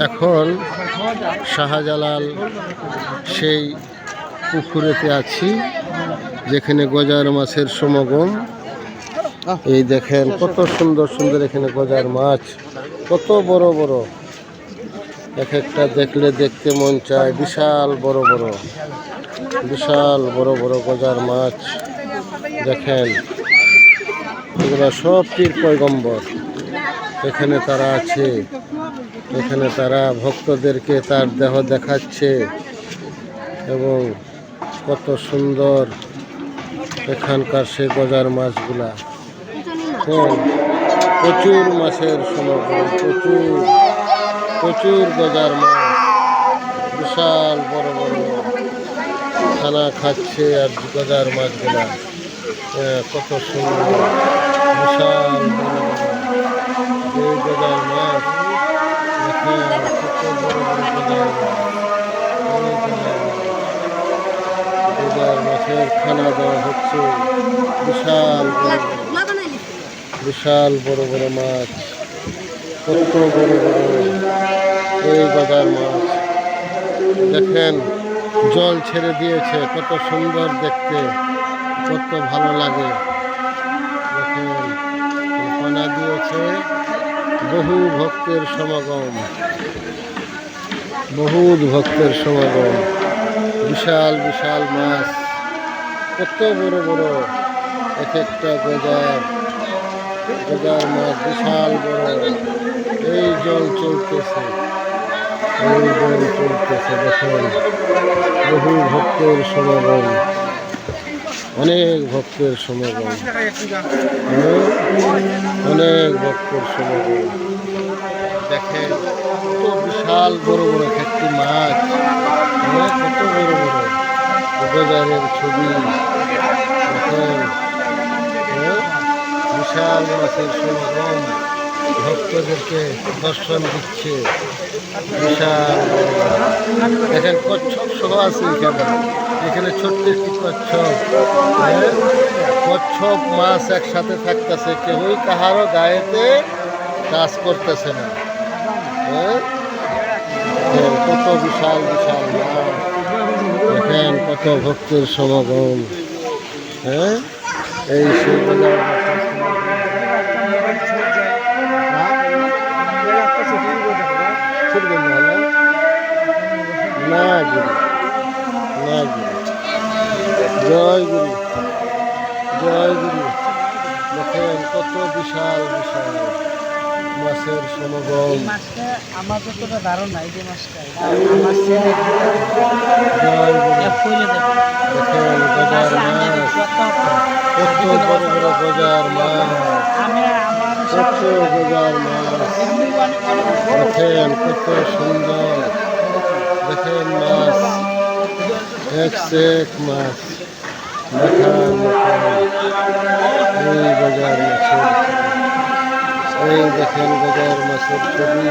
এখন শাহজালাল সেই পুকুরেতে আছি যেখানে গজার মাছের সমাগম। এই দেখেন কত সুন্দর সুন্দর এখানে গজার মাছ, কত বড় বড়, এক একটা দেখলে দেখতে মন চায়। বিশাল বড় বড়, বিশাল বড় বড় গজার মাছ দেখেন। এগুলো সব পীর পয়গম্বর এখানে তারা আছে। এখানে তারা ভক্তদেরকে তার দেহ দেখাচ্ছে এবং কত সুন্দর এখানকার সে গজার মাছগুলা। প্রচুর মাছের সমাগম, প্রচুর প্রচুর গজার মাছ, বিশাল বড় বড় খানা খাচ্ছে। আর গজার মাছগুলা কত সুন্দর, বিশাল বড় বড় এই গজার মাছ দেখেন, কত বড় বড় গজার মাছ। গজার মাছের খানা দেওয়া হচ্ছে, বিশাল বড় বিশাল বড় বড় মাছ, কত বড় বড় এই গজার মাছ দেখেন। জল ছেড়ে দিয়েছে, কত সুন্দর দেখতে, কত ভালো লাগে দেখেন। পানা দিয়েছে, বহু ভক্তের সমাগম, বহুত ভক্তের সমাগম। বিশাল বিশাল মাছ, কত বড় বড় এক একটা গজার গজার মাছ, বিশাল বড়। এই জল চলতেছে, এই জল চলতেছে দেখেন। বহু ভক্তের সমাগম, অনেক ভক্তের সমাগম, অনেক ভক্তের সমাগম দেখেন। কত বিশাল বড় বড় একটি মাছ, কত বড় বড় গজারের ছবি দেখেন। বিশাল মাছের সমাগম ভক্তদেরকে দর্শন দিচ্ছে, বিশাল দেখেন। কচ্ছপ সহ আছে এখানে, এখানে ছোট্ট একটি কচ্ছপ। কচ্ছপ মাছ একসাথে থাকতেছে, কেউই কাহারও গায়েতে কাজ করতেছে না। কত বিশাল বিশাল মাছ দেখেন, কত ভক্তের সমাগম। এই সেই গজার না গুরু, না গুরু, জয় গুরু, জয় গুরু। দেখেন কত বিশাল বিশাল মাছের সমাগম। আমার যতটা ধারণা এই যে মাছটা জয় গুরু। দেখেন গজার মাছ, কত বড় বড় গজার মাছ, কত গজার মাছ দেখেন, কত সুন্দর দেখেন মাছ, এক সে এক মাছ দেখান। এই গজার মাছের, এই দেখেন গজার মাছের ছবি,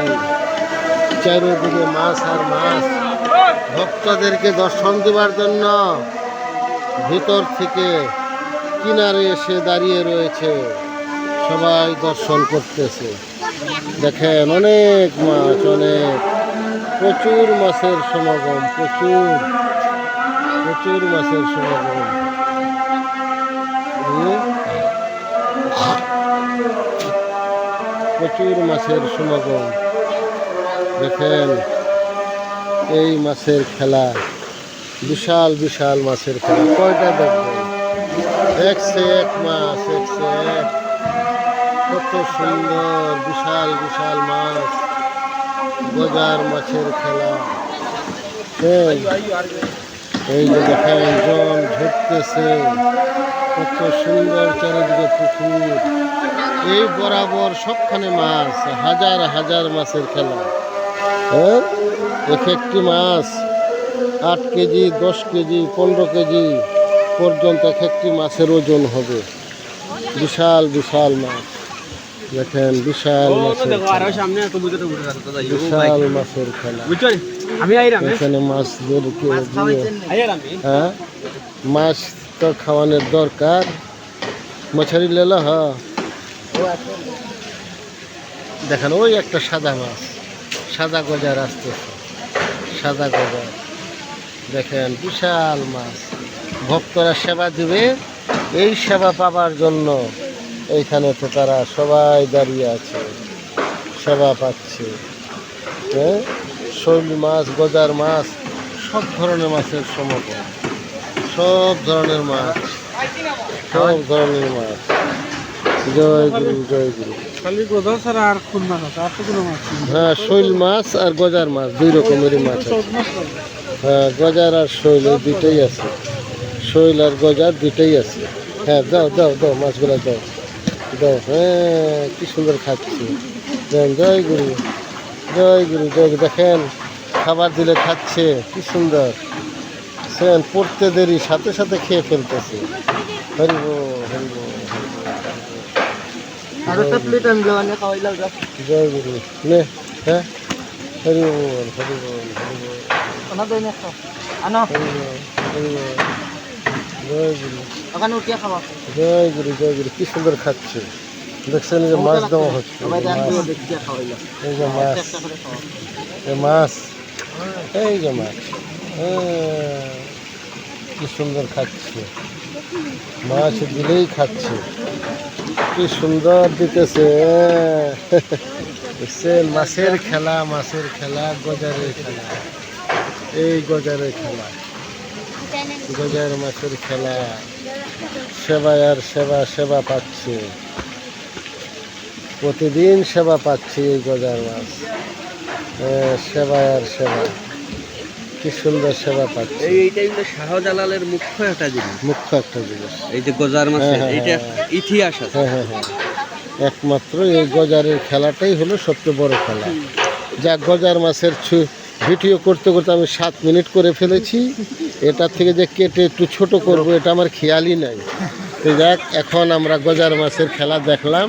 চারিদিকে মাছ আর মাছ। ভক্তদেরকে দর্শন দেওয়ার জন্য ভিতর থেকে কিনারে এসে দাঁড়িয়ে রয়েছে, সবাই দর্শন করতেছে দেখেন। অনেক মাছ, অনেক প্রচুর মাছের সমাগম, প্রচুর প্রচুর মাছের সমাগম। প্রচুর মাছের সমাগম দেখেন। এই মাছের খেলা, বিশাল বিশাল মাছের খেলা, কয়টা দেখবেন, এক সে এক মাছ, এক সে এক। কত সুন্দর বিশাল বিশাল মাছ, গজার মাছের খেলা। এই যে দেখেন জল ঝরতেছে, কত সুন্দর চারিদিকে পুকুর, এই বরাবর সবখানে মাছ, হাজার হাজার মাছের খেলা। এক একটি মাছ 8 কেজি, 10 কেজি, 15 কেজি পর্যন্ত এক একটি মাছের ওজন হবে। বিশাল বিশাল মাছ দেখেন, বিশাল মাছের বিশাল মাছের খেলা। এখানে মাছদেরকে হ্যাঁ, মাছ তো খাওয়ানোর দরকার। মাছারি লেলা হ্যাঁ দেখেন, ওই একটা সাদা মাছ, সাদা গজার আসতেছে, সাদা গজার দেখেন বিশাল মাছ। ভক্তরা সেবা দিবে, এই সেবা পাবার জন্য এইখানে তো তারা সবাই দাঁড়িয়ে আছে, সেবা পাচ্ছে। হ্যাঁ, শৈল মাছ, গজার মাছ, সব ধরনের মাছের সমাগম, সব ধরনের মাছ, সব ধরনের মাছ। জয় গুরু, জয় গুরু। খালি গোদা ছাড়া আর কোন মাছ আছে? আর তো কোনো মাছ নেই। হ্যাঁ, শৈল মাছ আর গজার মাছ দুই রকমেরই মাছ আছে। সব মাছ পাবে। হ্যাঁ, গজার আর শৈল এই দুইটাই আছে, শৈল আর গজার দুইটাই আছে। হ্যাঁ, দাও দাও দাও, মাছগুলো দাও দাও। হ্যাঁ, কি সুন্দর খাচ্ছে। দেন, জয় গুরু, জয় গুরু, জয় গুরু। দেখেন খাবার দিলে খাচ্ছে, কি সুন্দর। সেন পড়তে দেরি, সাথে সাথে খেয়ে ফেলতেছে। হরিব, হরিব, আর একটা প্লেট আনলো মানে খাওয়াইলাম যা। জয় গুরু। নে, হ্যাঁ, হরি বল, হরি বল, হরি বল, ওনা দই না খাও। আনো হরি বল, হরি বল। জয় গুরু, ওখানে উঠিয়ে খাওয়া। জয় গুরু, জয় গুরু। কি সুন্দর খাচ্ছে। দেখছেন এই যে মাছ দেওয়া হচ্ছে, সবাই এই যে দেখো মাছ, দেখিয়া খাওয়াইলাম। এই যে মাছ, একটা করে খাওয়া। এই মাছ, এই যে মাছ। হ্যাঁ, কি সুন্দর খাচ্ছে, মাছ দিলেই খাচ্ছে, কি সুন্দর দিতেছে। দেখছেন মাছের খেলা, মাছের খেলা, গজারের খেলা, এই গজারের খেলা, গজার মাছের খেলা। সেবায় আর সেবা, সেবা পাচ্ছে, প্রতিদিন সেবা পাচ্ছে এই গজার মাছ। সেবায় আর সেবা, কি সুন্দর সেবা পাচ্ছে। এইটাই হলো শাহজালালের মুখ্য একটা জিনিস। মুখ্য একটা জিনিস। এই যে গজার মাছের হ্যাঁ, এইটা হ্যাঁ, ইতিহাস আছে। হ্যাঁ হ্যাঁ হ্যাঁ, একমাত্র এই গজারের খেলাটাই হলো সবচেয়ে বড় খেলা। যা গজার মাছের ভিডিও করতে করতে আমি 7 মিনিট করে ফেলেছি। এটা থেকে যে কেটে একটু ছোট করব এটা আমার খেয়ালই নাই। তো যাক, এখন আমরা গজার মাছের খেলা দেখলাম।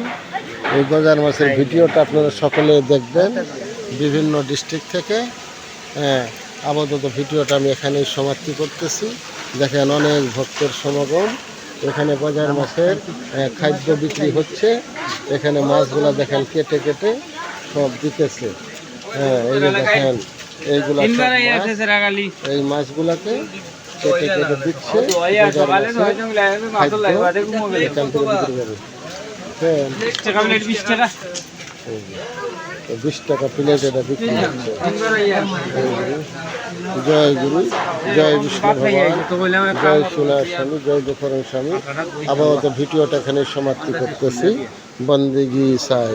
এই গজার মাছের ভিডিওটা আপনারা সকলে দেখবেন বিভিন্ন ডিস্ট্রিক্ট থেকে। হ্যাঁ, আপাতত ভিডিওটা আমি এখানেই সমাপ্তি করতেছি। দেখেন অনেক ভক্তের সমাগম, এখানে গজার মাছের খাদ্য বিক্রি হচ্ছে। এখানে মাছগুলা দেখেন কেটে কেটে সব দিতেছে। হ্যাঁ, এই যে দেখেন এইগুলা সব মাছ, এই মাছগুলাকে কেটে কেটে দিচ্ছে গজার মাছের খাদ্য এখান থেকে বিক্রি করে। হ্যাঁ, 20 টাকা প্লেট এটা বিক্রি হচ্ছে। জয় গুরু, জয় বিষ্ণু ভগবান, জয় সোনার স্বামী, জয় গোকরণ স্বামী। আপাতত ভিডিওটা এখানে সমাপ্তি করতেছি। বন্দেগী সাহেব।